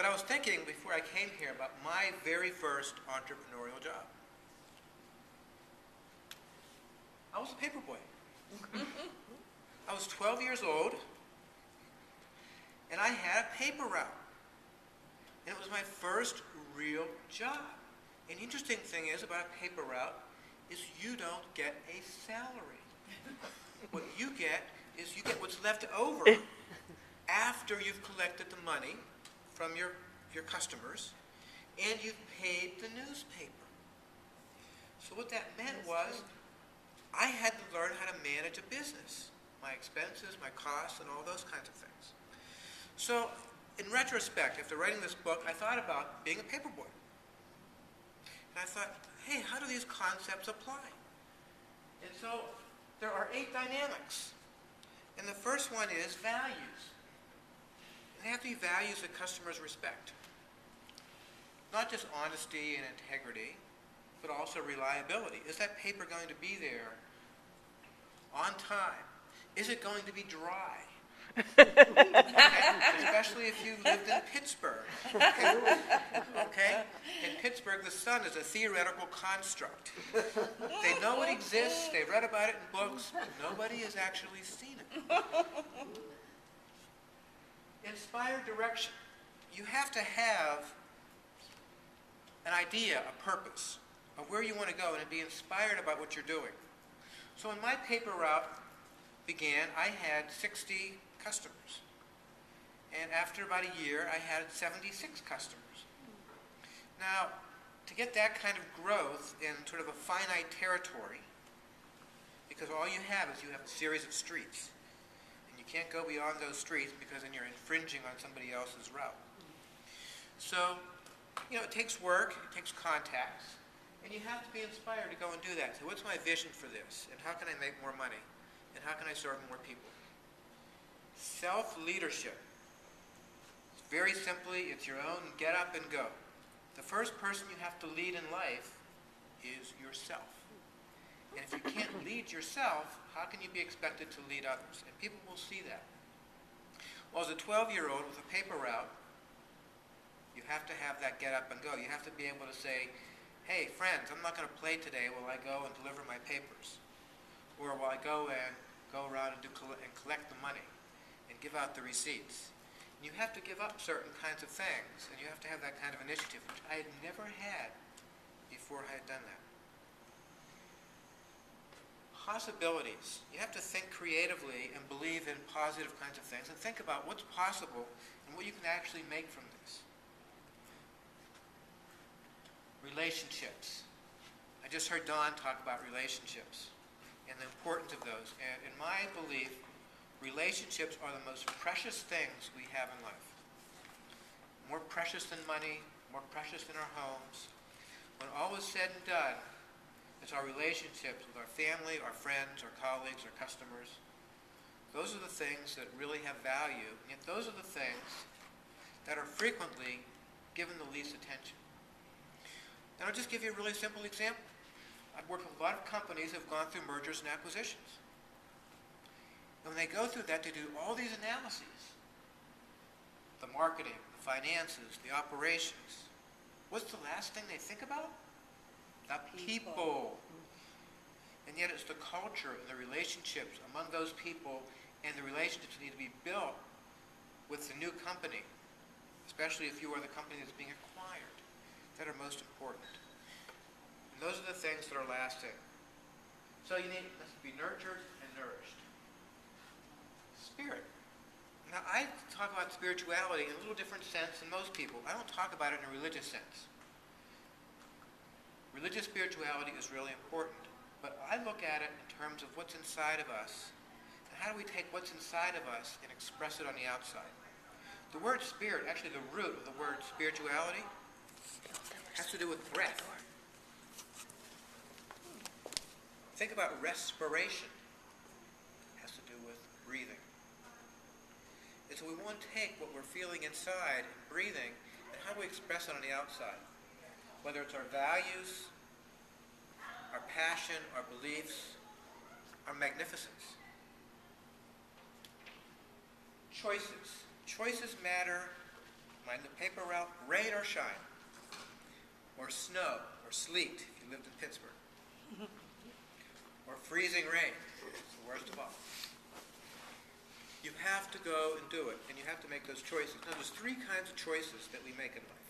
I was thinking before I came here about my very first entrepreneurial job. I was a paper boy. I was 12 years old, and I had a paper route. And it was my first real job. An interesting thing is about a paper route is you don't get a salary. What you get is you get what's left over after you've collected the money from your customers and you've paid the newspaper. So what that meant was I had to learn how to manage a business, my expenses, my costs, and all those kinds of things. So in retrospect, after writing this book, I thought about being a paper boy. And I thought, hey, how do these concepts apply? And so there are 8 dynamics. And the first one is values. And they have to be values that customers respect. Not just honesty and integrity, but also reliability. Is that paper going to be there on time? Is it going to be dry? Okay? Especially if you lived in Pittsburgh. Okay? In Pittsburgh, the sun is a theoretical construct. They know it exists, they've read about it in books, but nobody has actually seen it. Inspired direction. You have to have an idea, a purpose of where you want to go and be inspired about what you're doing. So when my paper route began, I had 60 customers. And after about a year, I had 76 customers. Now, to get that kind of growth in sort of a finite territory, because all you have is you have a series of streets. And you can't go beyond those streets because then you're infringing on somebody else's route. So, it takes work, it takes contacts, and you have to be inspired to go and do that. So what's my vision for this? And how can I make more money? And how can I serve more people? Self-leadership. Very simply, it's your own get up and go. The first person you have to lead in life is yourself. And if you can't lead yourself, how can you be expected to lead others? And people will see that. Well, as a 12-year-old with a paper route, you have to have that get up and go. You have to be able to say, hey, friends, I'm not going to play today while I go and deliver my papers. Or while I go and go around and collect the money and give out the receipts. And you have to give up certain kinds of things, and you have to have that kind of initiative, which I had never had before I had done that. Possibilities. You have to think creatively and believe in positive kinds of things, and think about what's possible and what you can actually make from this. Relationships. I just heard Don talk about relationships and the importance of those. And in my belief, relationships are the most precious things we have in life. More precious than money, more precious than our homes. When all is said and done, it's our relationships with our family, our friends, our colleagues, our customers. Those are the things that really have value, and yet those are the things that are frequently given the least attention. And I'll just give you a really simple example. I've worked with a lot of companies that have gone through mergers and acquisitions. And when they go through that, they do all these analyses. The marketing, the finances, the operations. What's the last thing they think about? The people. And yet it's the culture and the relationships among those people and the relationships that need to be built with the new company, especially if you are the company that's being acquired, that are most important. And those are the things that are lasting. So you need to be nurtured and nourished. Spirit. Now I talk about spirituality in a little different sense than most people. I don't talk about it in a religious sense. Religious spirituality is really important, but I look at it in terms of what's inside of us, and how do we take what's inside of us and express it on the outside. The word spirit, actually the root of the word spirituality, has to do with breath. Think about respiration. It has to do with breathing. And so we want to take what we're feeling inside and breathing, and how do we express it on the outside? Whether it's our values, our passion, our beliefs, our magnificence. Choices. Choices matter mind the paper route, rain or shine, or snow, or sleet, if you lived in Pittsburgh, or freezing rain. It's the worst of all. You have to go and do it, and you have to make those choices. Now, there's three kinds of choices that we make in life.